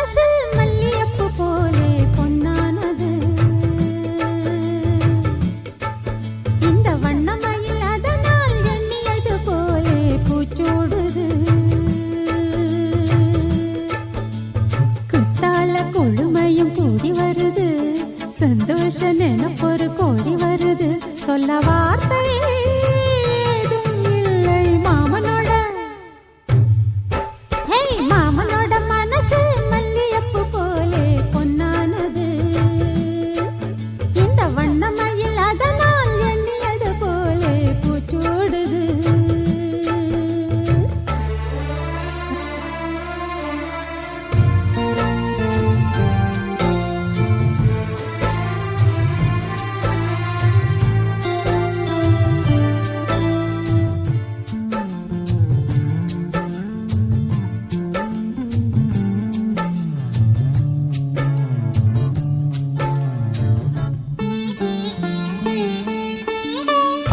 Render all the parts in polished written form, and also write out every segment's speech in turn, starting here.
மனசு மல்லியப்பு போலே பொன்னானது. இந்த வண்ணமயில் அதனால் எண்ணியது போலே பூச்சூடுது. குத்தால கொழுமையும் கூடி வருது, சந்தோஷ நினைப்பொரு கோடி வருது. சொல்ல வார்த்தை ஏதும் இல்லை மாமனோட. ஹே மாமனோட மனசு மல்லியப்பு போலே பொன்னானது. இந்த வண்ணமயில் அதனால் எண்ணியது போலே பூச்சூடுது.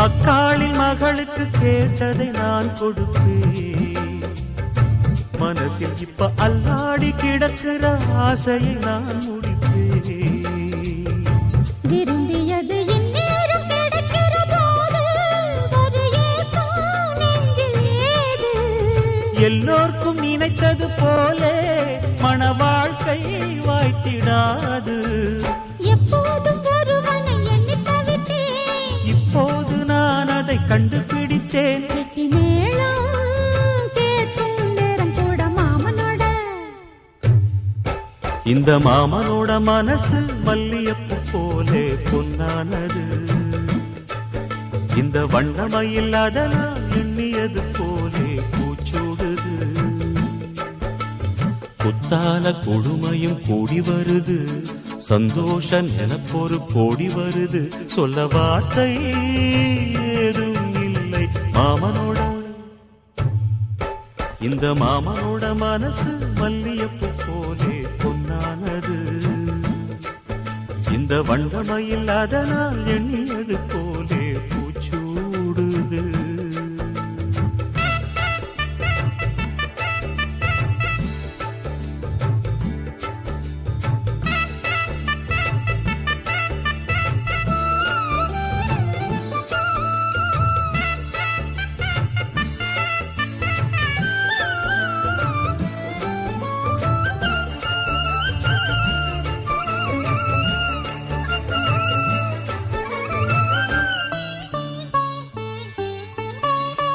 அக்காளின் மகளுக்கு கேட்டதை நான் கொடுப்பேன். மனசில் இப்ப அல்லாடி கிடக்கிற ஆசையை நான் முடிப்பேன். விரும்பியது இந்நேரம் கிடைக்கிற போது ஒரு ஏக்கம் நெஞ்சில் ஏது? எல்லோர்க்கும் நினைத்தது போலே மன வாழ்க்கை வாய்த்திடாது. எப்போதும் ஒருவனை எண்ணி தவித்தேன், இப்போது நான் அதை கண்டுபிடித்தேன். கெட்டி மேளம் கேட்கும் நேரம் கூட மாமனோட. இந்த மாமனோட மனசு மல்லியப்பு போலே பொன்னானது. இந்த வண்ணமயில் அதனால் எண்ணியது போலே பூச்சூடுது. குத்தால கொடுமையும் கூடி வருது, சந்தோஷ நினைப்பொரு கோடி வருது. சொல்ல வார்த்தை ஏதும் இல்லை மாமனோட. இந்த மாமனோட மனசு மல்லியப்பு போலே பொன்னானது. இந்த வண்ணமயில் அதனால் எண்ணியது போலே பூச்சூடுது.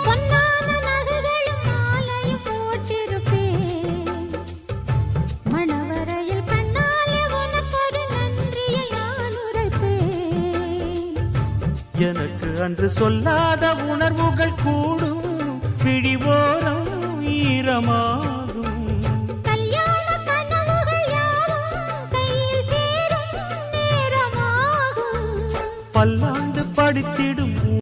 பொன்னான நகைகளும் மாலையும் போட்டிருப்பேன். மணவரையில் கண்ணாலே உனக்கொரு நன்றியை நான் உரைப்பேன். எனக்கு அன்று சொல்லாத உணர்வு